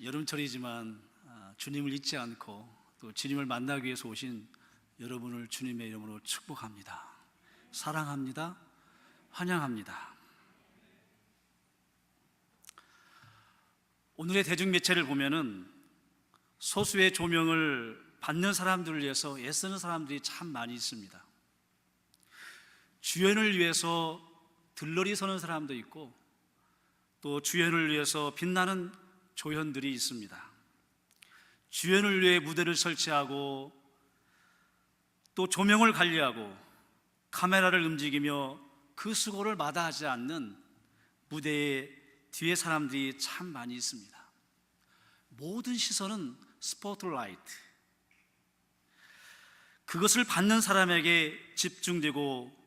여름철이지만 주님을 잊지 않고 또 주님을 만나기 위해서 오신 여러분을 주님의 이름으로 축복합니다. 사랑합니다. 환영합니다. 오늘의 대중매체를 보면은 소수의 조명을 받는 사람들을 위해서 애쓰는 사람들이 참 많이 있습니다. 주연을 위해서 들러리 서는 사람도 있고 또 주연을 위해서 빛나는 조연들이 있습니다. 주연을 위해 무대를 설치하고 또 조명을 관리하고 카메라를 움직이며 그 수고를 마다하지 않는 무대의 뒤에 사람들이 참 많이 있습니다. 모든 시선은 스포트라이트, 그것을 받는 사람에게 집중되고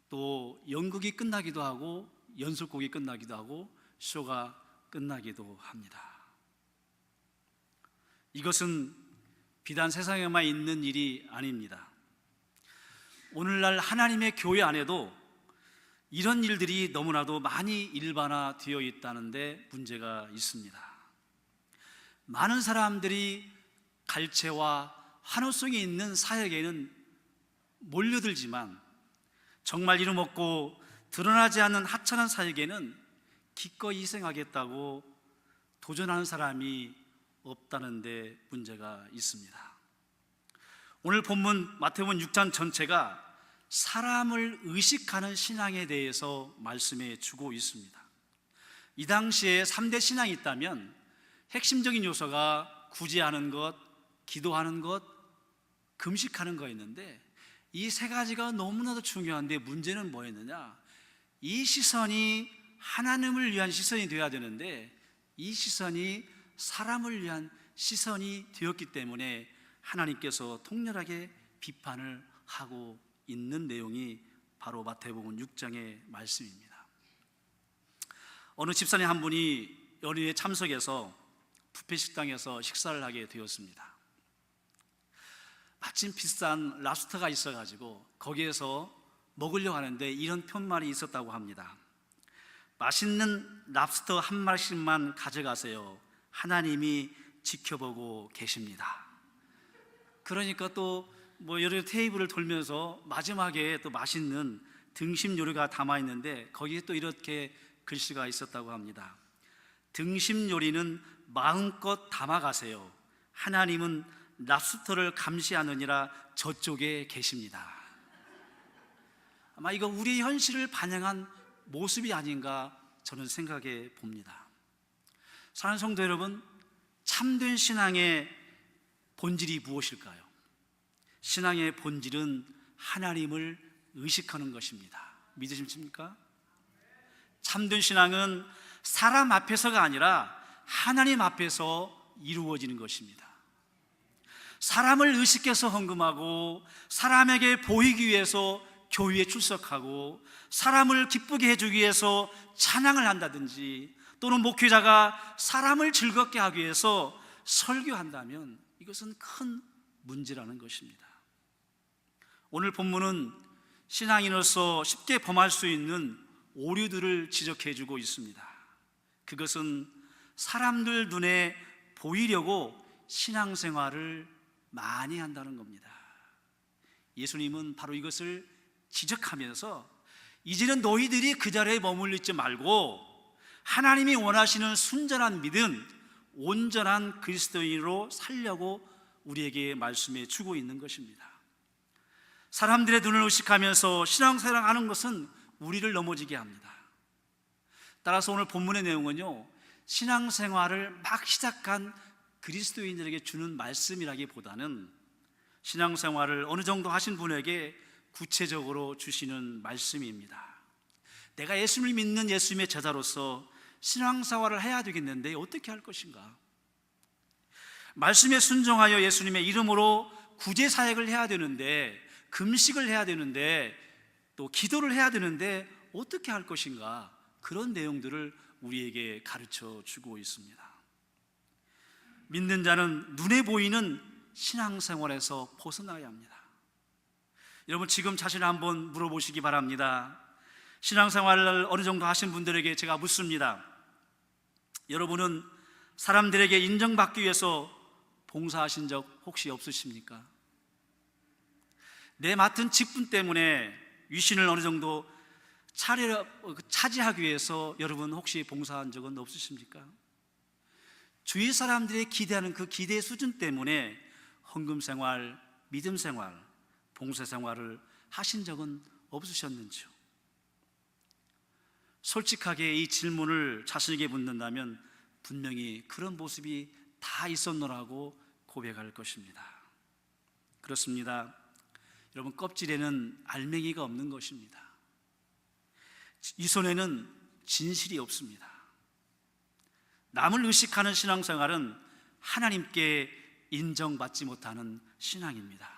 또 연극이 끝나기도 하고 연속곡이 끝나기도 하고 쇼가 끝나기도 합니다. 이것은 비단 세상에만 있는 일이 아닙니다. 오늘날 하나님의 교회 안에도 이런 일들이 너무나도 많이 일반화되어 있다는데 문제가 있습니다. 많은 사람들이 갈채와 환호성이 있는 사역에는 몰려들지만 정말 이름 없고 드러나지 않는 하찮은 사역에는 기꺼이 희생하겠다고 도전하는 사람이 없다는 데 문제가 있습니다. 오늘 본문 마태복음 6장 전체가 사람을 의식하는 신앙에 대해서 말씀해 주고 있습니다. 이 당시에 3대 신앙이 있다면 핵심적인 요소가 구제하는 것, 기도하는 것, 금식하는 거였는데 이 세 가지가 너무나도 중요한데 문제는 뭐였느냐? 이 시선이 하나님을 위한 시선이 되어야 되는데 이 시선이 사람을 위한 시선이 되었기 때문에 하나님께서 통렬하게 비판을 하고 있는 내용이 바로 마태복음 6장의 말씀입니다. 어느 집사님 한 분이 연휴에 참석해서 뷔페 식당에서 식사를 하게 되었습니다. 마침 비싼 랍스터가 있어가지고 거기에서 먹으려고 하는데 이런 편말이 있었다고 합니다. 맛있는 랍스터 한 마리씩만 가져가세요. 하나님이 지켜보고 계십니다. 그러니까 또 여러 테이블을 돌면서 마지막에 또 맛있는 등심 요리가 담아 있는데 거기에 또 이렇게 글씨가 있었다고 합니다. 등심 요리는 마음껏 담아가세요. 하나님은 랍스터를 감시하느니라 저쪽에 계십니다. 아마 이거 우리의 현실을 반영한 모습이 아닌가 저는 생각해 봅니다. 사랑하는 성도 여러분, 참된 신앙의 본질이 무엇일까요? 신앙의 본질은 하나님을 의식하는 것입니다. 믿으십니까? 참된 신앙은 사람 앞에서가 아니라 하나님 앞에서 이루어지는 것입니다. 사람을 의식해서 헌금하고 사람에게 보이기 위해서 교회에 출석하고 사람을 기쁘게 해주기 위해서 찬양을 한다든지 또는 목회자가 사람을 즐겁게 하기 위해서 설교한다면 이것은 큰 문제라는 것입니다. 오늘 본문은 신앙인으로서 쉽게 범할 수 있는 오류들을 지적해 주고 있습니다. 그것은 사람들 눈에 보이려고 신앙생활을 많이 한다는 겁니다. 예수님은 바로 이것을 지적하면서 이제는 너희들이 그 자리에 머물러 있지 말고 하나님이 원하시는 순전한 믿음, 온전한 그리스도인으로 살려고 우리에게 말씀해 주고 있는 것입니다. 사람들의 눈을 의식하면서 신앙생활을 하는 것은 우리를 넘어지게 합니다. 따라서 오늘 본문의 내용은요, 신앙생활을 막 시작한 그리스도인들에게 주는 말씀이라기보다는 신앙생활을 어느 정도 하신 분에게 구체적으로 주시는 말씀입니다. 내가 예수님을 믿는 예수님의 제자로서 신앙생활을 해야 되겠는데 어떻게 할 것인가? 말씀에 순종하여 예수님의 이름으로 구제사역을 해야 되는데, 금식을 해야 되는데, 또 기도를 해야 되는데 어떻게 할 것인가? 그런 내용들을 우리에게 가르쳐 주고 있습니다. 믿는 자는 눈에 보이는 신앙생활에서 벗어나야 합니다. 여러분, 지금 자신을 한번 물어보시기 바랍니다. 신앙생활을 어느 정도 하신 분들에게 제가 묻습니다. 여러분은 사람들에게 인정받기 위해서 봉사하신 적 혹시 없으십니까? 내 맡은 직분 때문에 위신을 어느 정도 차지하기 위해서 여러분 혹시 봉사한 적은 없으십니까? 주위 사람들이 기대하는 그 기대 수준 때문에 헌금 생활, 믿음 생활, 봉사 생활을 하신 적은 없으셨는지요? 솔직하게 이 질문을 자신에게 묻는다면 분명히 그런 모습이 다 있었노라고 고백할 것입니다. 그렇습니다. 여러분, 껍질에는 알맹이가 없는 것입니다. 이 손에는 진실이 없습니다. 남을 의식하는 신앙생활은 하나님께 인정받지 못하는 신앙입니다.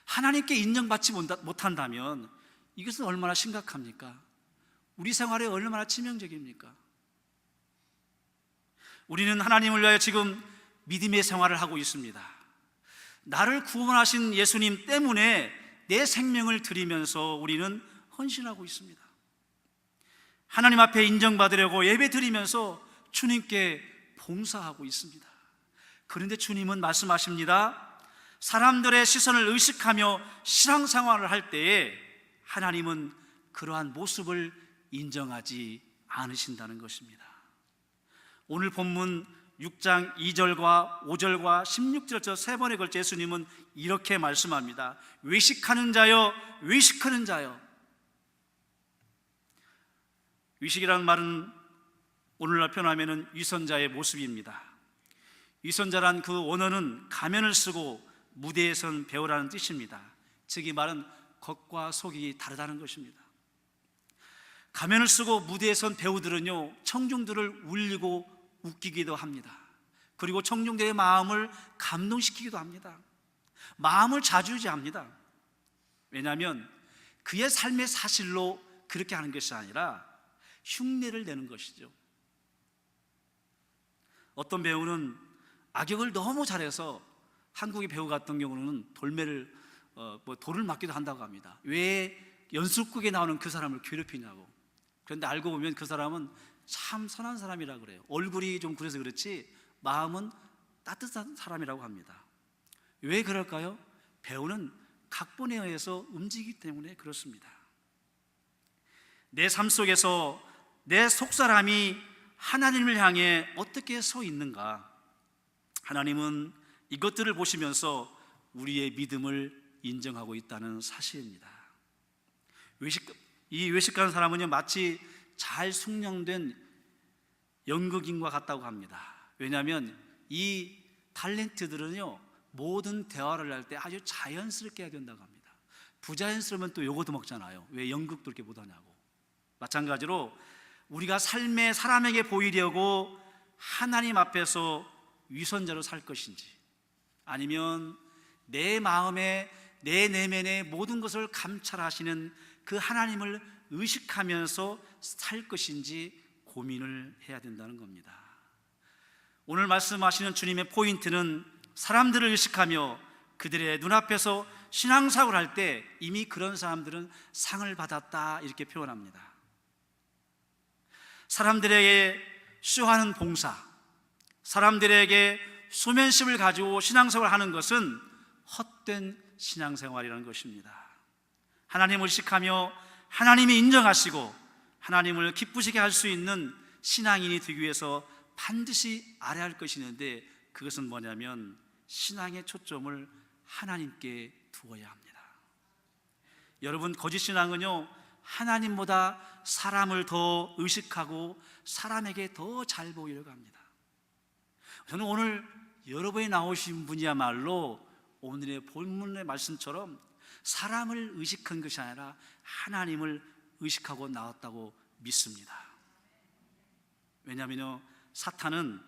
하나님께 인정받지 못한다면 이것은 얼마나 심각합니까? 우리 생활에 얼마나 치명적입니까? 우리는 하나님을 위하여 지금 믿음의 생활을 하고 있습니다. 나를 구원하신 예수님 때문에 내 생명을 드리면서 우리는 헌신하고 있습니다. 하나님 앞에 인정받으려고 예배 드리면서 주님께 봉사하고 있습니다. 그런데 주님은 말씀하십니다. 사람들의 시선을 의식하며 신앙생활을 할 때에 하나님은 그러한 모습을 인정하지 않으신다는 것입니다. 오늘 본문 6장 2절과 5절과 16절 세 번에 걸쳐 예수님은 이렇게 말씀합니다. 외식하는 자여, 외식하는 자여. 위식이라는 말은 오늘날 표현하면 위선자의 모습입니다. 위선자란 그 원어는 가면을 쓰고 무대에 선 배우라는 뜻입니다. 즉 이 말은 겉과 속이 다르다는 것입니다. 가면을 쓰고 무대에 선 배우들은요, 청중들을 울리고 웃기기도 합니다. 그리고 청중들의 마음을 감동시키기도 합니다. 마음을 좌지우지합니다. 왜냐하면 그의 삶의 사실로 그렇게 하는 것이 아니라 흉내를 내는 것이죠. 어떤 배우는 악역을 너무 잘해서 한국의 배우 같은 경우는 돌을 맞기도 한다고 합니다. 왜 연습극에 나오는 그 사람을 괴롭히냐고. 그런데 알고 보면 그 사람은 참 선한 사람이라 그래요. 얼굴이 좀 그래서 그렇지 마음은 따뜻한 사람이라고 합니다. 왜 그럴까요? 배우는 각본에 의해서 움직이기 때문에 그렇습니다. 내 삶 속에서 내 속사람이 하나님을 향해 어떻게 서 있는가? 하나님은 이것들을 보시면서 우리의 믿음을 인정하고 있다는 사실입니다. 이 외식하는 사람은요, 마치 잘 숙련된 연극인과 같다고 합니다. 왜냐하면 이 탤런트들은요, 모든 대화를 할 때 아주 자연스럽게 해야 된다고 합니다. 부자연스러우면 또 요거도 먹잖아요. 왜 연극도 이렇게 못하냐고. 마찬가지로 우리가 삶에 사람에게 보이려고 하나님 앞에서 위선자로 살 것인지, 아니면 내 마음에 내 내면의 모든 것을 감찰하시는 그 하나님을 의식하면서 살 것인지 고민을 해야 된다는 겁니다. 오늘 말씀하시는 주님의 포인트는 사람들을 의식하며 그들의 눈앞에서 신앙사고를 할 때 이미 그런 사람들은 상을 받았다, 이렇게 표현합니다. 사람들에게 쇼하는 봉사, 사람들에게 소면심을 가지고 신앙생활을 하는 것은 헛된 신앙생활이라는 것입니다. 하나님을 의식하며 하나님이 인정하시고 하나님을 기쁘시게 할 수 있는 신앙인이 되기 위해서 반드시 알아야 할 것이 있는데, 그것은 뭐냐면 신앙의 초점을 하나님께 두어야 합니다. 여러분, 거짓 신앙은요, 하나님보다 사람을 더 의식하고 사람에게 더 잘 보이려고 합니다. 저는 오늘 여러분이 나오신 분이야말로 오늘의 본문의 말씀처럼 사람을 의식한 것이 아니라 하나님을 의식하고 나왔다고 믿습니다. 왜냐하면요, 사탄은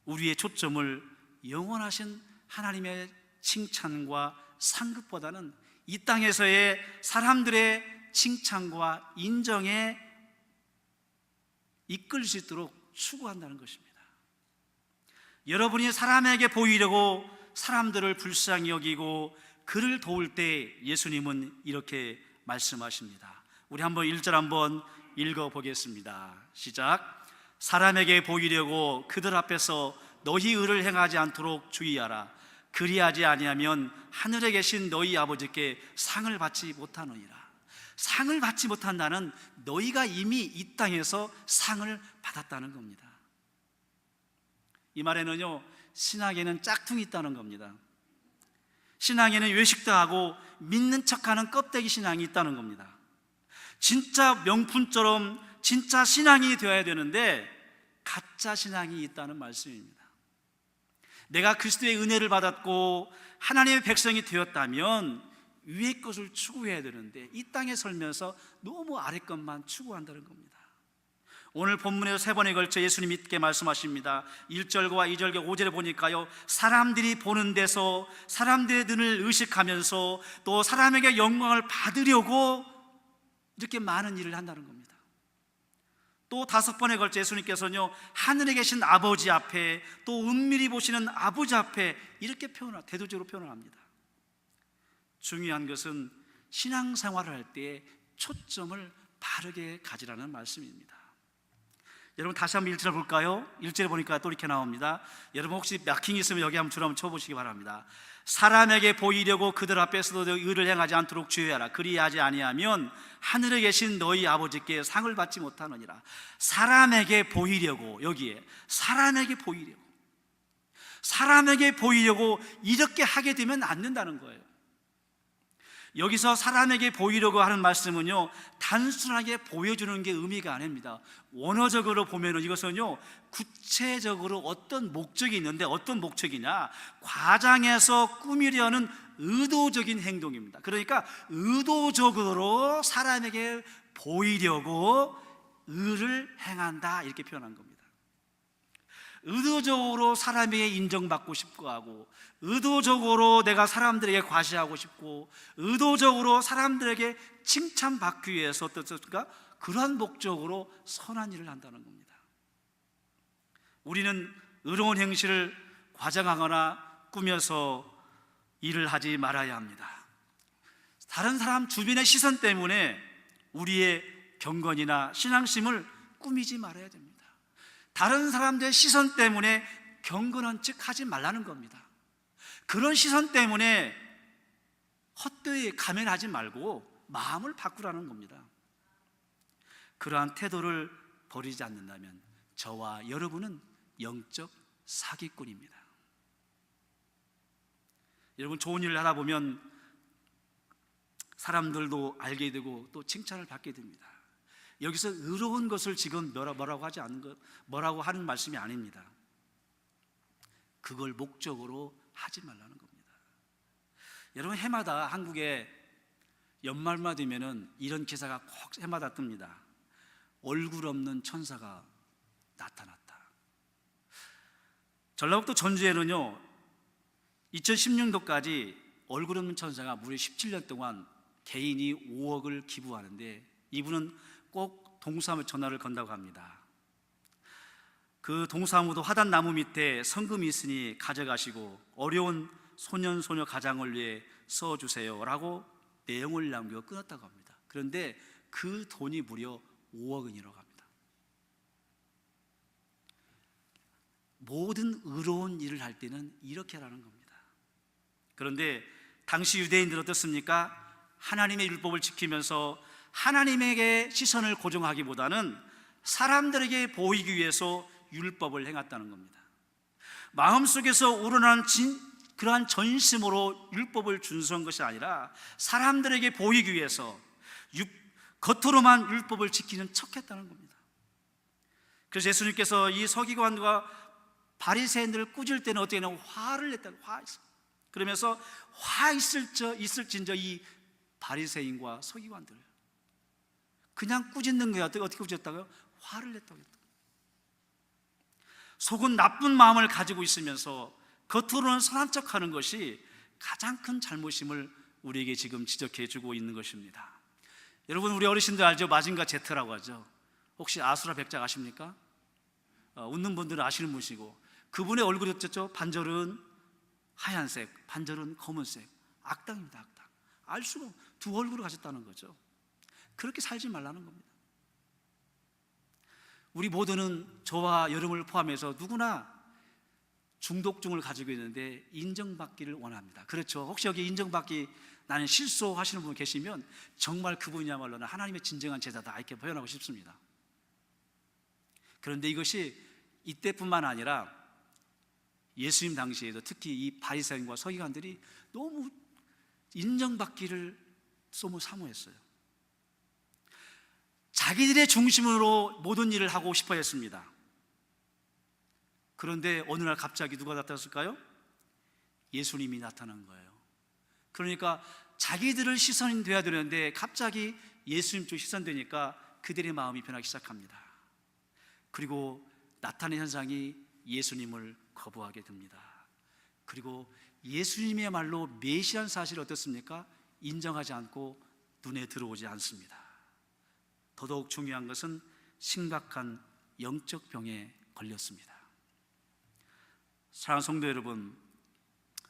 우리의 초점을 영원하신 하나님의 칭찬과 상급보다는 이 땅에서의 사람들의 칭찬과 인정에 이끌 수 있도록 추구한다는 것입니다. 여러분이 사람에게 보이려고 사람들을 불쌍히 여기고 그를 도울 때 예수님은 이렇게 말씀하십니다. 우리 한번 1절 한번 읽어보겠습니다. 시작. 사람에게 보이려고 그들 앞에서 너희 의를 행하지 않도록 주의하라. 그리하지 아니하면 하늘에 계신 너희 아버지께 상을 받지 못하느니라. 상을 받지 못한다는 너희가 이미 이 땅에서 상을 받았다는 겁니다. 이 말에는요, 신앙에는 짝퉁이 있다는 겁니다. 신앙에는 외식도 하고 믿는 척하는 껍데기 신앙이 있다는 겁니다. 진짜 명품처럼 진짜 신앙이 되어야 되는데 가짜 신앙이 있다는 말씀입니다. 내가 그리스도의 은혜를 받았고 하나님의 백성이 되었다면 위의 것을 추구해야 되는데 이 땅에 살면서 너무 아래 것만 추구한다는 겁니다. 오늘 본문에서 세 번에 걸쳐 예수님이 이렇게 말씀하십니다. 1절과 2절, 5절에 보니까요, 사람들이 보는 데서 사람들의 눈을 의식하면서 또 사람에게 영광을 받으려고 이렇게 많은 일을 한다는 겁니다. 또 5번에 걸쳐 예수님께서는요, 하늘에 계신 아버지 앞에 또 은밀히 보시는 아버지 앞에 이렇게 대조적으로 표현을 합니다. 중요한 것은 신앙생활을 할 때 초점을 바르게 가지라는 말씀입니다. 여러분 다시 한번 1절을 볼까요? 1절에 보니까 또 이렇게 나옵니다. 여러분 혹시 마킹이 있으면 여기 한번 줄 한번 쳐보시기 바랍니다. 사람에게 보이려고 그들 앞에서도 의를 행하지 않도록 주의하라. 그리하지 아니하면 하늘에 계신 너희 아버지께 상을 받지 못하느니라. 사람에게 보이려고, 여기에 사람에게 보이려고 이렇게 하게 되면 안 된다는 거예요. 여기서 사람에게 보이려고 하는 말씀은요, 단순하게 보여주는 게 의미가 아닙니다. 원어적으로 보면은 이것은요, 구체적으로 어떤 목적이 있는데 어떤 목적이냐, 과장해서 꾸미려는 의도적인 행동입니다. 그러니까 의도적으로 사람에게 보이려고 의를 행한다, 이렇게 표현한 겁니다. 의도적으로 사람에게 인정받고 싶고 하고, 의도적으로 내가 사람들에게 과시하고 싶고, 의도적으로 사람들에게 칭찬받기 위해서 어떻습니까? 그러한 목적으로 선한 일을 한다는 겁니다. 우리는 의로운 행실을 과장하거나 꾸며서 일을 하지 말아야 합니다. 다른 사람 주변의 시선 때문에 우리의 경건이나 신앙심을 꾸미지 말아야 됩니다. 다른 사람들의 시선 때문에 경건한 척 하지 말라는 겁니다. 그런 시선 때문에 헛되이 가면하지 말고 마음을 바꾸라는 겁니다. 그러한 태도를 버리지 않는다면 저와 여러분은 영적 사기꾼입니다. 여러분, 좋은 일을 하다 보면 사람들도 알게 되고 또 칭찬을 받게 됩니다. 여기서 의로운 것을 지금 뭐라고 하지 않는 것, 뭐라고 하는 말씀이 아닙니다. 그걸 목적으로 하지 말라는 겁니다. 여러분, 해마다 한국에 연말만 되면은 이런 기사가 꼭 해마다 뜹니다. 얼굴 없는 천사가 나타났다. 전라북도 전주에는요, 2016년도까지 얼굴 없는 천사가 무려 17년 동안 개인이 5억을 기부하는데, 이분은 꼭 동사무 전화를 건다고 합니다. 그 동사무도 화단나무 밑에 성금이 있으니 가져가시고 어려운 소년 소녀 가장을 위해 써주세요 라고 내용을 남기고 끊었다고 합니다. 그런데 그 돈이 무려 5억 원이라고 합니다. 모든 의로운 일을 할 때는 이렇게 하라는 겁니다. 그런데 당시 유대인들은 어떻습니까? 하나님의 율법을 지키면서 하나님에게 시선을 고정하기보다는 사람들에게 보이기 위해서 율법을 행했다는 겁니다. 마음속에서 우러나는 그러한 전심으로 율법을 준수한 것이 아니라 사람들에게 보이기 위해서 겉으로만 율법을 지키는 척했다는 겁니다. 그래서 예수님께서 이 서기관과 바리새인들을 꾸짖을 때는 어떻게 하냐면 화를 냈다고, 그러면서 화 있을진저 이 바리새인과 서기관들 그냥 꾸짖는 거야. 어떻게 꾸짖었다고요? 화를 냈다고 했다. 속은 나쁜 마음을 가지고 있으면서 겉으로는 선한 척하는 것이 가장 큰 잘못임을 우리에게 지금 지적해 주고 있는 것입니다. 여러분, 우리 어르신들 알죠? 마징가 제트라고 하죠. 혹시 아수라 백작 아십니까? 웃는 분들은 아시는 분이시고, 그분의 얼굴이 어쩌죠? 반절은 하얀색, 반절은 검은색. 악당입니다, 악당. 알 수가 없고 두 얼굴을 가졌다는 거죠. 그렇게 살지 말라는 겁니다. 우리 모두는 저와 여러분을 포함해서 누구나 중독증을 가지고 있는데 인정받기를 원합니다. 그렇죠? 혹시 여기 인정받기 나는 실수하시는 분 계시면 정말 그분이야말로는 하나님의 진정한 제자다 이렇게 표현하고 싶습니다. 그런데 이것이 이때뿐만 아니라 예수님 당시에도 특히 이 바리새인과 서기관들이 너무 인정받기를 너무 사모했어요. 자기들의 중심으로 모든 일을 하고 싶어 했습니다. 그런데 어느 날 갑자기 누가 나타났을까요? 예수님이 나타난 거예요. 그러니까 자기들을 시선이 돼야 되는데 갑자기 예수님 쪽 시선되니까 그들의 마음이 변하기 시작합니다. 그리고 나타난 현상이 예수님을 거부하게 됩니다. 그리고 예수님이야말로 메시아는 사실 어떻습니까? 인정하지 않고 눈에 들어오지 않습니다. 더더욱 중요한 것은 심각한 영적 병에 걸렸습니다. 사랑하는 성도 여러분,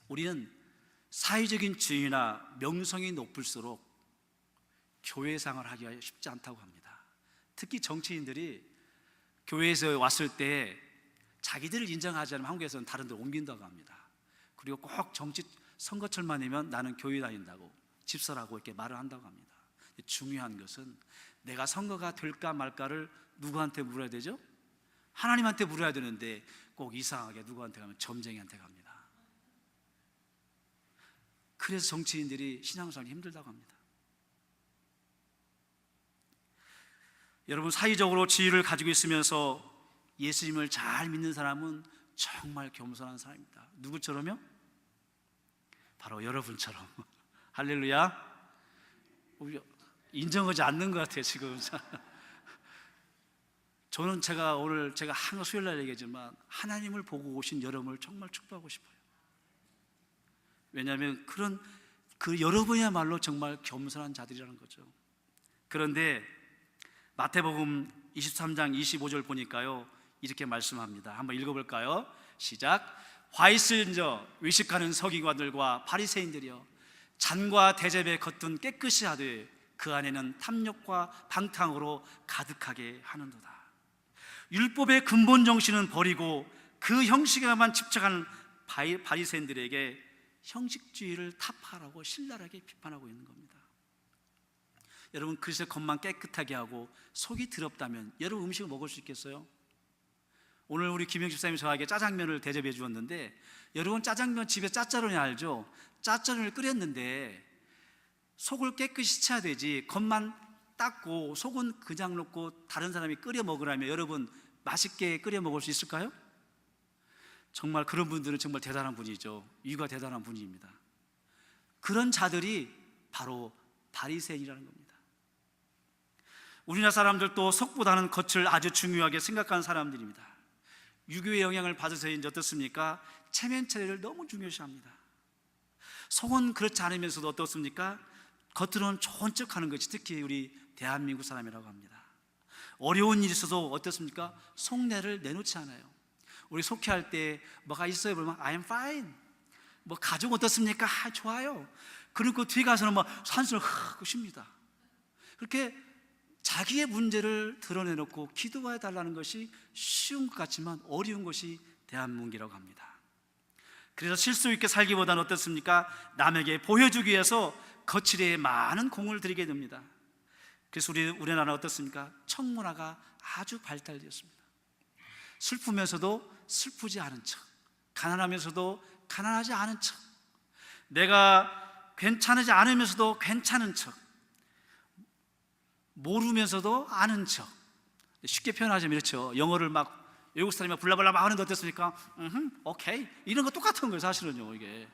우리는 사회적인 지위나 명성이 높을수록 교회 생활을 하기가 쉽지 않다고 합니다. 특히 정치인들이 교회에서 왔을 때 자기들을 인정하지 않으면 한국에서는 다른 데 옮긴다고 합니다. 그리고 꼭 정치 선거철만 되면 나는 교회 다닌다고 집사라고 이렇게 말을 한다고 합니다. 중요한 것은 내가 선거가 될까 말까를 누구한테 물어야 되죠? 하나님한테 물어야 되는데 꼭 이상하게 누구한테 가면 점쟁이한테 갑니다. 그래서 정치인들이 신앙생활이 힘들다고 합니다. 여러분, 사회적으로 지위를 가지고 있으면서 예수님을 잘 믿는 사람은 정말 겸손한 사람입니다. 누구처럼요? 바로 여러분처럼. 할렐루야. 인정하지 않는 것 같아요 지금. 저는 오늘 제가 항상 수요일날 얘기하지만 하나님을 보고 오신 여러분을 정말 축복하고 싶어요. 왜냐하면 그 여러분이야말로 정말 겸손한 자들이라는 거죠. 그런데 마태복음 23장 25절 보니까요 이렇게 말씀합니다. 한번 읽어볼까요? 시작. 화 있을진저 외식하는 서기관들과 바리새인들이여, 잔과 대접에 겉은 깨끗이 하되 그 안에는 탐욕과 방탕으로 가득하게 하는도다. 율법의 근본 정신은 버리고 그 형식에만 집착하는 바리새인들에게 형식주의를 타파하라고 신랄하게 비판하고 있는 겁니다. 여러분, 그릇의 겉만 깨끗하게 하고 속이 더럽다면 여러분 음식을 먹을 수 있겠어요? 오늘 우리 김영 집사님이 저에게 짜장면을 대접해 주었는데, 여러분 짜장면 집에 짜짜로니 알죠? 짜짜로니를 끓였는데 속을 깨끗이 쳐야 되지 겉만 닦고 속은 그냥 놓고 다른 사람이 끓여 먹으라면 여러분 맛있게 끓여 먹을 수 있을까요? 정말 그런 분들은 정말 대단한 분이죠. 위가 대단한 분입니다. 그런 자들이 바로 바리새인이라는 겁니다. 우리나라 사람들도 속보다는 겉을 아주 중요하게 생각하는 사람들입니다. 유교의 영향을 받으셔야지 어떻습니까? 체면 처리를 너무 중요시합니다. 속은 그렇지 않으면서도 어떻습니까? 겉으로는 좋은 척하는 것이 특히 우리 대한민국 사람이라고 합니다. 어려운 일이 있어도 어떻습니까? 속내를 내놓지 않아요. 우리 속회할 때 뭐가 있어요? 그러면 I'm fine. 뭐 가족 어떻습니까? 좋아요. 그리고 뒤에 가서는 막 산소를 흑 쉽니다. 그렇게 자기의 문제를 드러내놓고 기도해 달라는 것이 쉬운 것 같지만 어려운 것이 대한민국이라고 합니다. 그래서 실수 있게 살기보다는 어떻습니까? 남에게 보여주기 위해서 거칠에 많은 공을 들이게 됩니다. 그래서 우리나라는 어떻습니까? 청문화가 아주 발달되었습니다. 슬프면서도 슬프지 않은 척, 가난하면서도 가난하지 않은 척, 내가 괜찮지 않으면서도 괜찮은 척, 모르면서도 아는 척. 쉽게 표현하자면 이렇죠. 영어를 막 외국 사람이 블라블라 막 하는데 어떻습니까? 오케이. 이런 거 똑같은 거예요 사실은요. 이게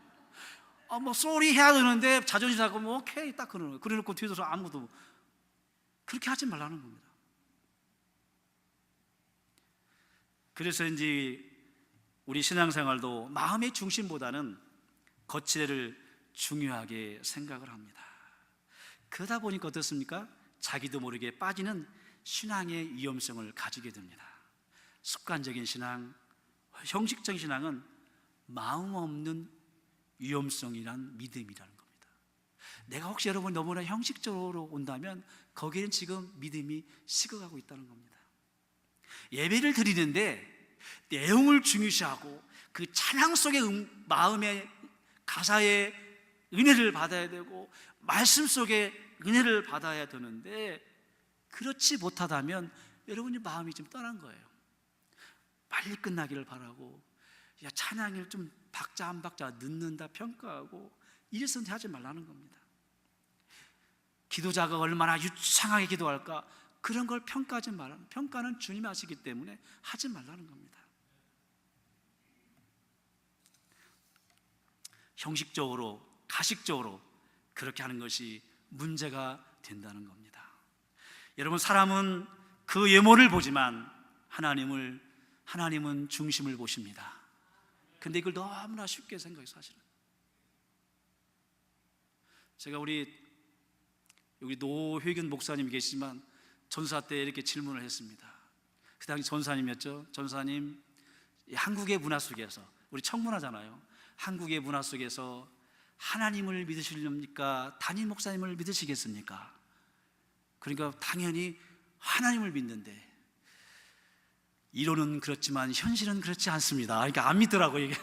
뭐 쏘리 해야 되는데 자존심 상하고 뭐 오케이 딱 그러는 거예요. 그래놓고 뒤에서 아무도 그렇게 하지 말라는 겁니다. 그래서인지 우리 신앙생활도 마음의 중심보다는 거칠애를 중요하게 생각을 합니다. 그러다 보니까 어떻습니까? 자기도 모르게 빠지는 신앙의 위험성을 가지게 됩니다. 습관적인 신앙, 형식적인 신앙은 마음 없는 위험성이란 믿음이라는 겁니다. 내가 혹시 여러분 너무나 형식적으로 온다면 거기는 지금 믿음이 식어가고 있다는 겁니다. 예배를 드리는데 내용을 중요시하고 그 찬양 속의 마음의 가사의 은혜를 받아야 되고 말씀 속의 은혜를 받아야 되는데, 그렇지 못하다면 여러분이 마음이 좀 떠난 거예요. 빨리 끝나기를 바라고, 야, 찬양을 좀 박자 한 박자 늦는다 평가하고, 이래서는 하지 말라는 겁니다. 기도자가 얼마나 유창하게 기도할까, 그런 걸 평가하지 말라는, 평가는 주님이 하시기 때문에 하지 말라는 겁니다. 형식적으로, 가식적으로 그렇게 하는 것이 문제가 된다는 겁니다. 여러분, 사람은 그 외모를 보지만 하나님은 중심을 보십니다. 근데 이걸 너무나 쉽게 생각해요, 사실은. 제가 여기 노회균 목사님이 계시지만 전사 때 이렇게 질문을 했습니다. 그 당시 전사님이었죠. 전사님, 한국의 문화 속에서, 우리 청문하잖아요. 한국의 문화 속에서 하나님을 믿으시렵니까? 담임 목사님을 믿으시겠습니까? 그러니까 당연히 하나님을 믿는데, 이론은 그렇지만 현실은 그렇지 않습니다. 그러니까 안 믿더라고요, 이게.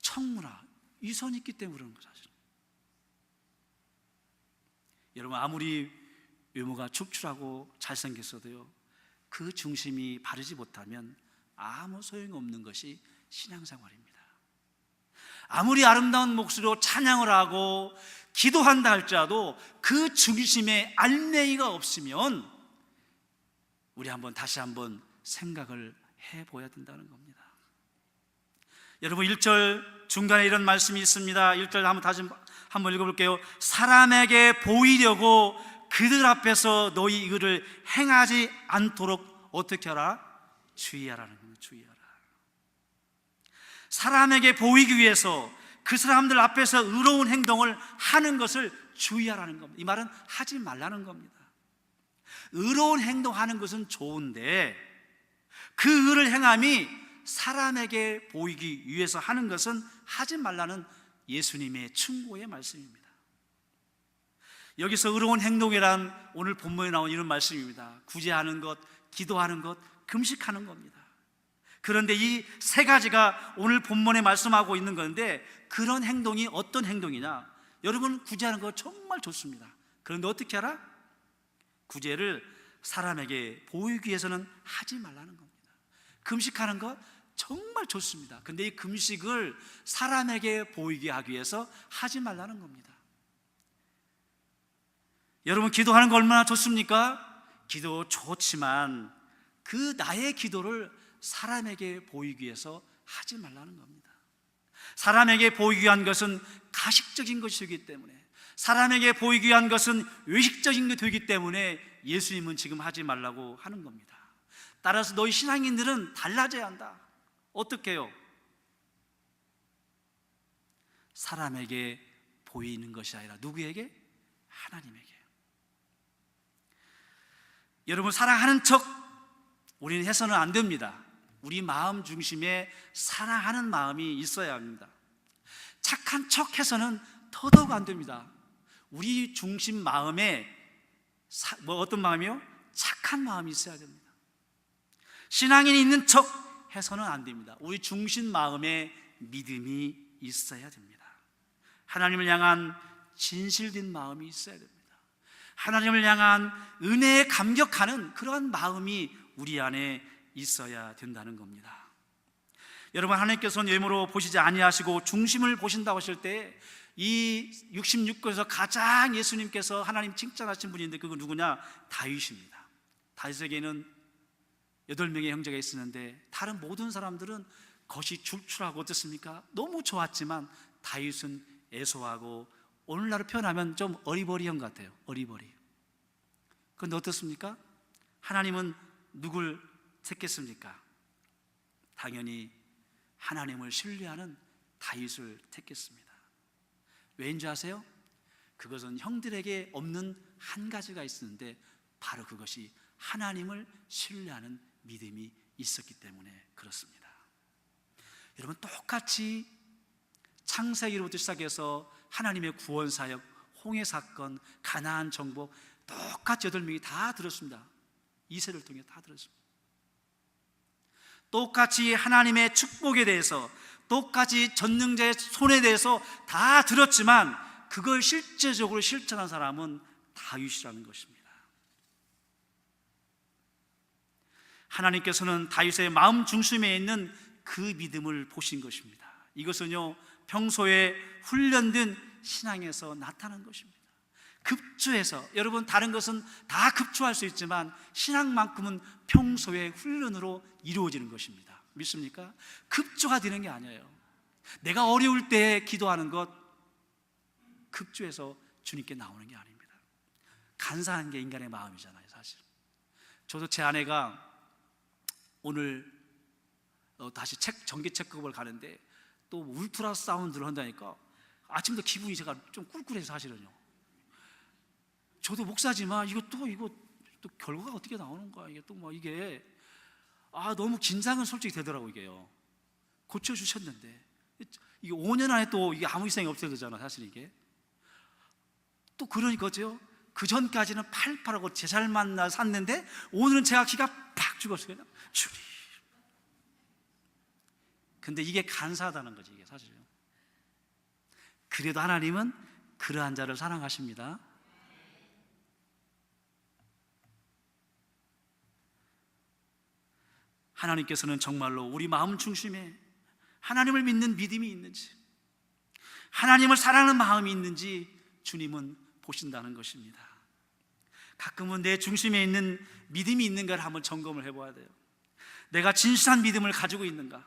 청문화, 위선이 있기 때문에 그런 거죠, 사실. 여러분, 아무리 외모가 축출하고 잘생겼어도요, 그 중심이 바르지 못하면 아무 소용없는 것이 신앙생활입니다. 아무리 아름다운 목소리로 찬양을 하고 기도한다 할지라도 그 중심에 알맹이가 없으면 우리 다시 한번 생각을 해봐야 된다는 겁니다. 여러분, 1절 중간에 이런 말씀이 있습니다. 1절 다시 한번 읽어볼게요. 사람에게 보이려고 그들 앞에서 너희 이거를 행하지 않도록 어떻게 하라? 주의하라는 겁니다. 주의하라. 사람에게 보이기 위해서 그 사람들 앞에서 의로운 행동을 하는 것을 주의하라는 겁니다. 이 말은 하지 말라는 겁니다. 의로운 행동하는 것은 좋은데 그 의를 행함이 사람에게 보이기 위해서 하는 것은 하지 말라는 예수님의 충고의 말씀입니다. 여기서 의로운 행동이란 오늘 본문에 나온 이런 말씀입니다. 구제하는 것, 기도하는 것, 금식하는 겁니다. 그런데 이 세 가지가 오늘 본문에 말씀하고 있는 건데, 그런 행동이 어떤 행동이냐? 여러분, 구제하는 거 정말 좋습니다. 그런데 어떻게 하라? 구제를 사람에게 보이기 위해서는 하지 말라는 겁니다. 금식하는 거 정말 좋습니다. 근데 이 금식을 사람에게 보이게 하기 위해서 하지 말라는 겁니다. 여러분, 기도하는 거 얼마나 좋습니까? 기도 좋지만 그 나의 기도를 사람에게 보이기 위해서 하지 말라는 겁니다. 사람에게 보이기 위한 것은 가식적인 것이기 때문에, 사람에게 보이기 위한 것은 외식적인 게 되기 때문에 예수님은 지금 하지 말라고 하는 겁니다. 따라서 너희 신앙인들은 달라져야 한다. 어떻게 해요? 사람에게 보이는 것이 아니라 누구에게? 하나님에게. 여러분, 사랑하는 척 우리는 해서는 안 됩니다. 우리 마음 중심에 사랑하는 마음이 있어야 합니다. 착한 척 해서는 더더욱 안 됩니다. 우리 중심 마음에 어떤 마음이요? 착한 마음이 있어야 됩니다. 신앙인이 있는 척 해서는 안 됩니다. 우리 중심 마음에 믿음이 있어야 됩니다. 하나님을 향한 진실된 마음이 있어야 됩니다. 하나님을 향한 은혜에 감격하는 그러한 마음이 우리 안에 있어야 된다는 겁니다. 여러분, 하나님께서는 외모로 보시지 아니하시고 중심을 보신다고 하실 때, 이 66권에서 가장 예수님께서 하나님 칭찬하신 분이 있는데 그건 누구냐? 다윗입니다. 다윗에게는 8명의 형제가 있었는데 다른 모든 사람들은 것이 출출하고 어떻습니까? 너무 좋았지만 다윗은 애소하고, 오늘날로 표현하면 좀 어리버리한 것 같아요. 어리버리. 그런데 어떻습니까? 하나님은 누굴 택했습니까? 당연히 하나님을 신뢰하는 다윗을 택했습니다. 왜인지 아세요? 그것은 형들에게 없는 한 가지가 있었는데, 바로 그것이 하나님을 신뢰하는 믿음이 있었기 때문에 그렇습니다. 여러분, 똑같이 창세기로부터 시작해서 하나님의 구원 사역, 홍해 사건, 가나안 정복, 똑같이 8명이 다 들었습니다. 이세를 통해 다 들었습니다. 똑같이 하나님의 축복에 대해서, 똑같이 전능자의 손에 대해서 다 들었지만 그걸 실제적으로 실천한 사람은 다윗이라는 것입니다. 하나님께서는 다윗의 마음 중심에 있는 그 믿음을 보신 것입니다. 이것은요, 평소에 훈련된 신앙에서 나타난 것입니다. 급조해서, 여러분 다른 것은 다 급조할 수 있지만 신앙만큼은 평소의 훈련으로 이루어지는 것입니다. 믿습니까? 급조가 되는 게 아니에요. 내가 어려울 때 기도하는 것 급조해서 주님께 나오는 게 아닙니다. 간사한 게 인간의 마음이잖아요, 사실. 저도 제 아내가 오늘 다시 정기 체크업을 가는데 또 울트라 사운드를 한다니까 아침부터 기분이 제가 좀 꿀꿀해서, 사실은요. 저도 목사지만 이거 또 결과가 어떻게 나오는 거야? 이게 또 이게 너무 긴장은 솔직히 되더라고. 이게요. 고쳐 주셨는데 이게 5년 안에 또 이게 아무 이상이 없어야 되잖아, 사실. 이게 또 그러니까죠. 그 전까지는 팔팔하고 제살만 나 샀는데 오늘은 제가 기가 팍 죽었어요. 주님. 근데 이게 간사하다는 거지, 이게 사실은. 그래도 하나님은 그러한 자를 사랑하십니다. 하나님께서는 정말로 우리 마음 중심에 하나님을 믿는 믿음이 있는지, 하나님을 사랑하는 마음이 있는지 주님은 보신다는 것입니다. 가끔은 내 중심에 있는 믿음이 있는가를 한번 점검을 해봐야 돼요. 내가 진실한 믿음을 가지고 있는가?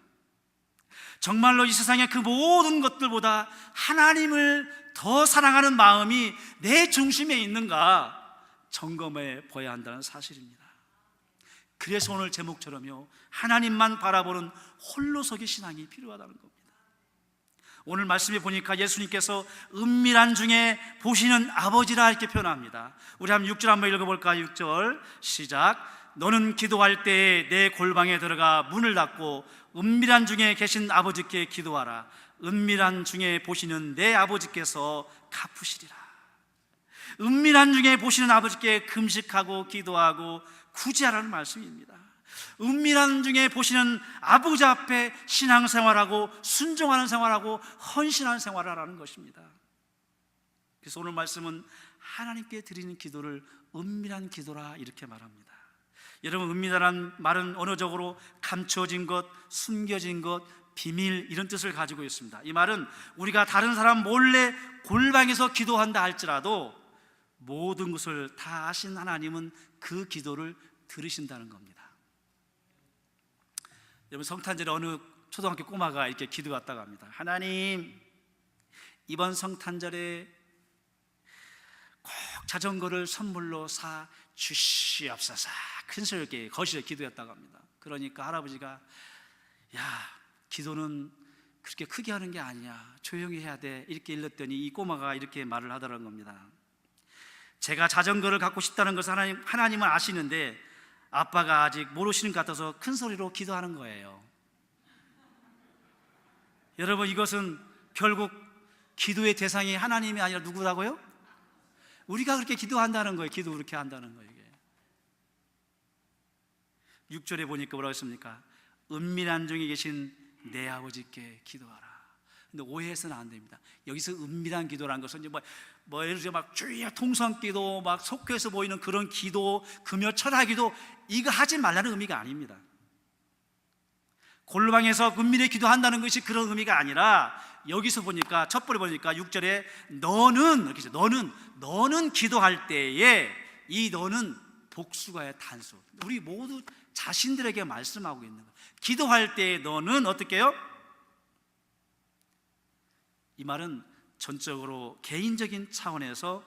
정말로 이 세상의 그 모든 것들보다 하나님을 더 사랑하는 마음이 내 중심에 있는가 점검해 봐야 한다는 사실입니다. 그래서 오늘 제목처럼요, 하나님만 바라보는 홀로서기 신앙이 필요하다는 겁니다. 오늘 말씀에 보니까 예수님께서 은밀한 중에 보시는 아버지라 이렇게 표현합니다. 우리 한번 6절 한번 읽어볼까요? 6절 시작. 너는 기도할 때에 내 골방에 들어가 문을 닫고 은밀한 중에 계신 아버지께 기도하라. 은밀한 중에 보시는 내 아버지께서 갚으시리라. 은밀한 중에 보시는 아버지께 금식하고 기도하고 구제하라는 말씀입니다. 은밀한 중에 보시는 아버지 앞에 신앙생활하고 순종하는 생활하고 헌신하는 생활을 하라는 것입니다. 그래서 오늘 말씀은 하나님께 드리는 기도를 은밀한 기도라 이렇게 말합니다. 여러분, 은밀한 말은 언어적으로 감춰진 것, 숨겨진 것, 비밀 이런 뜻을 가지고 있습니다. 이 말은 우리가 다른 사람 몰래 골방에서 기도한다 할지라도 모든 것을 다 아신 하나님은 그 기도를 들으신다는 겁니다. 여러분, 성탄절에 어느 초등학교 꼬마가 이렇게 기도했다고 합니다. 하나님, 이번 성탄절에 꼭 자전거를 선물로 사 주시옵소서. 큰 소리로 거실에 기도했다고 합니다. 그러니까 할아버지가, 야, 기도는 그렇게 크게 하는 게 아니야, 조용히 해야 돼, 이렇게 일렀더니 이 꼬마가 이렇게 말을 하더라는 겁니다. 제가 자전거를 갖고 싶다는 것을 하나님은 아시는데 아빠가 아직 모르시는 것 같아서 큰 소리로 기도하는 거예요. 여러분, 이것은 결국 기도의 대상이 하나님이 아니라 누구라고요? 우리가 그렇게 기도한다는 거예요. 기도 그렇게 한다는 거예요. 6절에 보니까 뭐라고 했습니까? 은밀한 중에 계신 내 아버지께 기도하라. 근데 오해해서는 안 됩니다. 여기서 은밀한 기도라는 것은 이제 예를 들어 주여 통성기도, 속회에서 보이는 그런 기도, 금요 철학기도, 이거 하지 말라는 의미가 아닙니다. 골방에서 은밀히 기도한다는 것이 그런 의미가 아니라, 여기서 보니까 첫 번째 보니까 6절에 너는 이렇게 너는 기도할 때에, 이 너는 복수가의 단수, 우리 모두 자신들에게 말씀하고 있는 거예요. 기도할 때에 너는 어떻게 해요? 이 말은 전적으로 개인적인 차원에서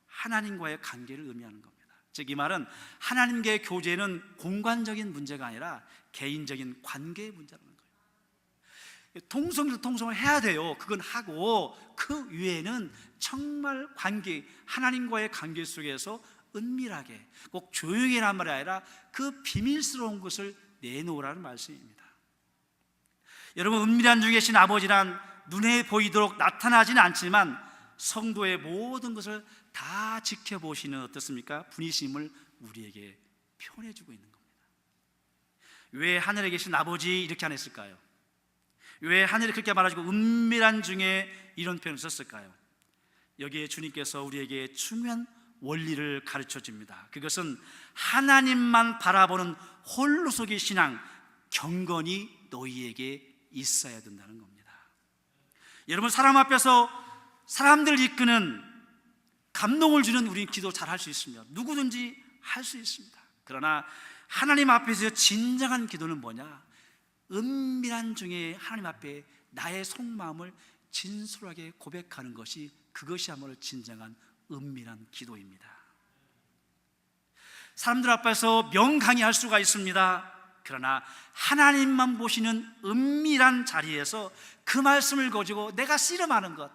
하나님과의 관계를 의미하는 겁니다. 즉, 이 말은 하나님과의 교제는 공간적인 문제가 아니라 개인적인 관계의 문제라는 거예요. 통성을 해야 돼요. 그건 하고, 그 위에는 정말 관계, 하나님과의 관계 속에서 은밀하게, 꼭 조용히란 말이 아니라 그 비밀스러운 것을 내놓으라는 말씀입니다. 여러분, 은밀한 중에 계신 아버지란 눈에 보이도록 나타나지는 않지만 성도의 모든 것을 다 지켜보시는, 어떻습니까? 분이심을 우리에게 표현해주고 있는 겁니다. 왜 하늘에 계신 아버지 이렇게 안 했을까요? 왜 하늘에 그렇게 말하시고 은밀한 중에 이런 표현을 썼을까요? 여기에 주님께서 우리에게 중요한 원리를 가르쳐 줍니다. 그것은 하나님만 바라보는 홀로서기 신앙, 경건이 너희에게 있어야 된다는 겁니다. 여러분, 사람 앞에서 사람들을 이끄는, 감동을 주는 우리 기도 잘 할 수 있습니다. 누구든지 할 수 있습니다. 그러나 하나님 앞에서 진정한 기도는 뭐냐? 은밀한 중에 하나님 앞에 나의 속마음을 진솔하게 고백하는 것이, 그것이야말로 진정한 은밀한 기도입니다. 사람들 앞에서 명강의할 수가 있습니다. 그러나 하나님만 보시는 은밀한 자리에서 그 말씀을 가지고 내가 씨름하는 것,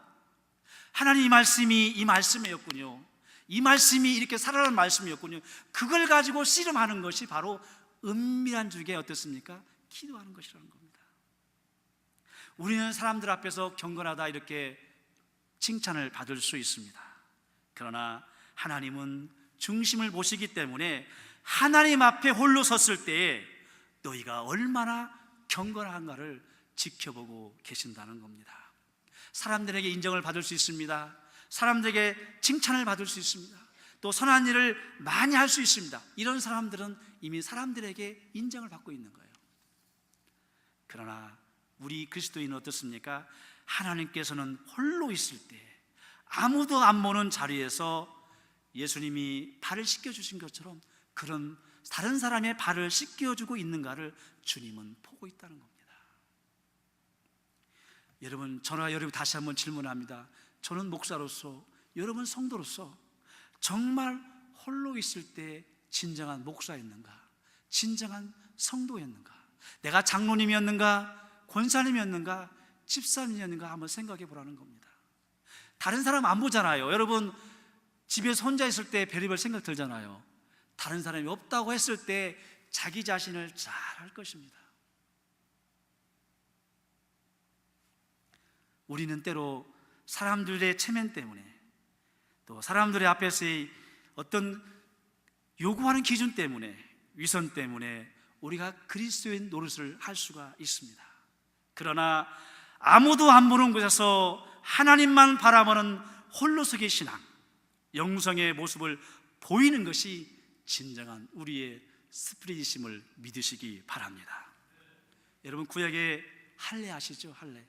하나님 이 말씀이 이 말씀이었군요, 이 말씀이 이렇게 살아난 말씀이었군요, 그걸 가지고 씨름하는 것이 바로 은밀한 중에 어떻습니까? 기도하는 것이라는 겁니다. 우리는 사람들 앞에서 경건하다 이렇게 칭찬을 받을 수 있습니다. 그러나 하나님은 중심을 보시기 때문에 하나님 앞에 홀로 섰을 때에 너희가 얼마나 경건한가를 지켜보고 계신다는 겁니다. 사람들에게 인정을 받을 수 있습니다. 사람들에게 칭찬을 받을 수 있습니다. 또 선한 일을 많이 할 수 있습니다. 이런 사람들은 이미 사람들에게 인정을 받고 있는 거예요. 그러나 우리 그리스도인은 어떻습니까? 하나님께서는 홀로 있을 때, 아무도 안 보는 자리에서 예수님이 발을 씻겨주신 것처럼 그런 다른 사람의 발을 씻겨주고 있는가를 주님은 보고 있다는 겁니다. 여러분, 저나 여러분 다시 한번 질문합니다. 저는 목사로서, 여러분 성도로서 정말 홀로 있을 때 진정한 목사였는가? 진정한 성도였는가? 내가 장로님이었는가? 권사님이었는가? 집사님이었는가? 한번 생각해 보라는 겁니다. 다른 사람 안 보잖아요. 여러분 집에서 혼자 있을 때 별의별 생각 들잖아요. 다른 사람이 없다고 했을 때 자기 자신을 잘 할 것입니다. 우리는 때로 사람들의 체면 때문에, 또 사람들의 앞에서의 어떤 요구하는 기준 때문에, 위선 때문에 우리가 그리스도인 노릇을 할 수가 있습니다. 그러나 아무도 안 보는 곳에서 하나님만 바라보는 홀로서기 신앙, 영성의 모습을 보이는 것이 진정한 우리의 스피릿임을 믿으시기 바랍니다. 여러분, 구약의 할례 아시죠? 할례.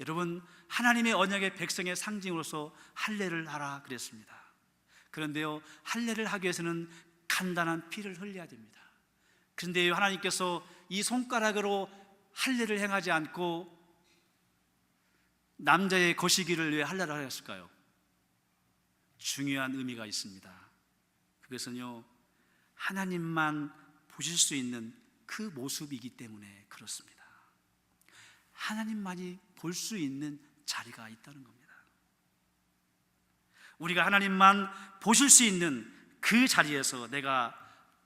여러분, 하나님의 언약의 백성의 상징으로서 할례를 하라 그랬습니다. 그런데요, 할례를 하기 위해서는 간단한 피를 흘려야 됩니다. 그런데 하나님께서 이 손가락으로 할례를 행하지 않고 남자의 거시기를 왜 할례를 하였을까요? 중요한 의미가 있습니다. 그것은요, 하나님만 보실 수 있는 그 모습이기 때문에 그렇습니다. 하나님만이 볼 수 있는 자리가 있다는 겁니다. 우리가 하나님만 보실 수 있는 그 자리에서 내가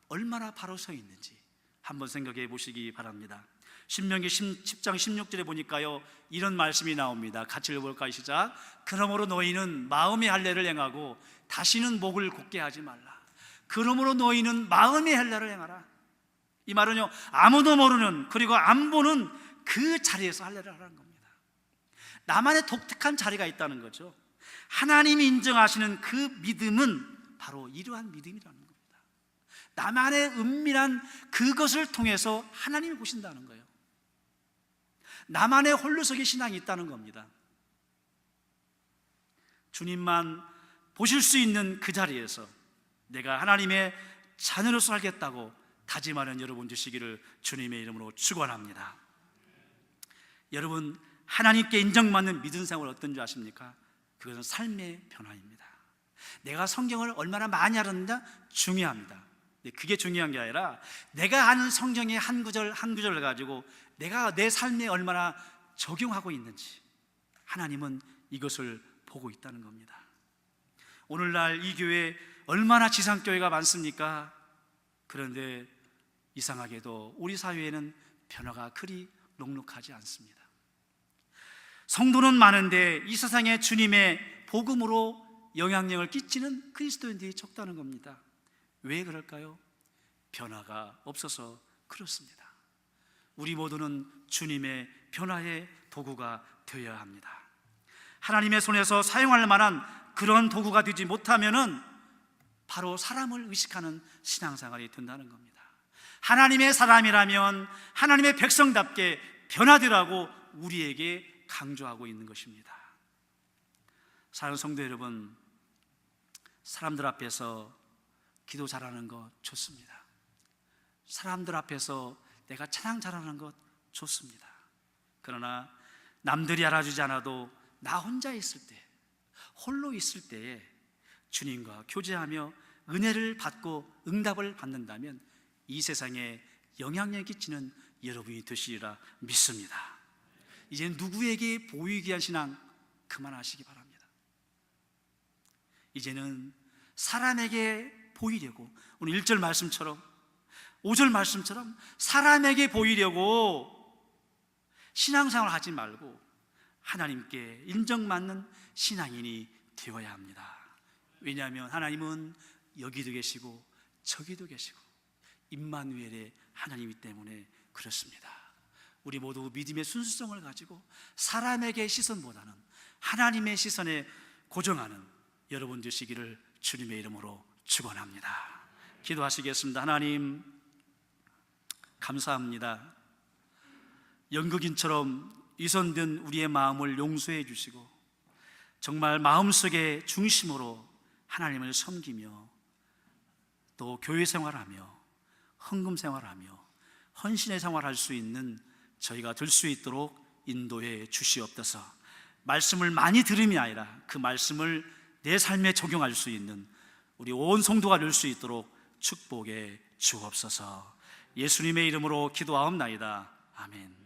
얼마나 바로 서 있는지 한번 생각해 보시기 바랍니다. 신명기 10장 16절에 보니까요, 이런 말씀이 나옵니다. 같이 읽어볼까요? 시작. 그러므로 너희는 마음의 할례를 행하고 다시는 목을 곧게 하지 말라. 그러므로 너희는 마음의 할례를 행하라. 이 말은요, 아무도 모르는, 그리고 안 보는 그 자리에서 할례를 하라는 겁니다. 나만의 독특한 자리가 있다는 거죠. 하나님이 인정하시는 그 믿음은 바로 이러한 믿음이라는 겁니다. 나만의 은밀한 그것을 통해서 하나님이 보신다는 거예요. 나만의 홀로서기 신앙이 있다는 겁니다. 주님만 보실 수 있는 그 자리에서 내가 하나님의 자녀로서 살겠다고 다짐하는 여러분 되시기를 주님의 이름으로 축원합니다. 여러분, 하나님께 인정받는 믿음 생활 어떤 줄 아십니까? 그것은 삶의 변화입니다. 내가 성경을 얼마나 많이 알았느냐 중요합니다. 그게 중요한 게 아니라 내가 아는 성경의 한 구절 한 구절을 가지고 내가 내 삶에 얼마나 적용하고 있는지, 하나님은 이것을 보고 있다는 겁니다. 오늘날 이 교회 얼마나 지상교회가 많습니까? 그런데 이상하게도 우리 사회에는 변화가 그리 녹록하지 않습니다. 성도는 많은데 이 세상에 주님의 복음으로 영향력을 끼치는 그리스도인들이 적다는 겁니다. 왜 그럴까요? 변화가 없어서 그렇습니다. 우리 모두는 주님의 변화의 도구가 되어야 합니다. 하나님의 손에서 사용할 만한 그런 도구가 되지 못하면은 바로 사람을 의식하는 신앙생활이 된다는 겁니다. 하나님의 사람이라면 하나님의 백성답게 변화되라고 우리에게 강조하고 있는 것입니다. 사랑하는 성도 여러분, 사람들 앞에서 기도 잘하는 것 좋습니다. 사람들 앞에서 내가 찬양 잘하는 것 좋습니다. 그러나 남들이 알아주지 않아도 나 혼자 있을 때, 홀로 있을 때에 주님과 교제하며 은혜를 받고 응답을 받는다면 이 세상에 영향력 끼치는 여러분이 되시리라 믿습니다. 이제 누구에게 보이게 한 신앙 그만하시기 바랍니다. 이제는 사람에게 보이려고, 오늘 1절 말씀처럼 5절 말씀처럼 사람에게 보이려고 신앙생활 하지 말고 하나님께 인정받는 신앙인이 되어야 합니다. 왜냐하면 하나님은 여기도 계시고 저기도 계시고 임마누엘의 하나님이기 때문에 그렇습니다. 우리 모두 믿음의 순수성을 가지고 사람에게 시선보다는 하나님의 시선에 고정하는 여러분 되시기를 주님의 이름으로 축원합니다. 기도하시겠습니다. 하나님, 감사합니다. 연극인처럼 위선된 우리의 마음을 용서해 주시고 정말 마음속의 중심으로 하나님을 섬기며 또 교회 생활하며 헌금 생활하며 헌신의 생활할 수 있는 저희가 될 수 있도록 인도해 주시옵소서. 말씀을 많이 들음이 아니라 그 말씀을 내 삶에 적용할 수 있는 우리 온 성도가 될 수 있도록 축복해 주옵소서. 예수님의 이름으로 기도하옵나이다. 아멘.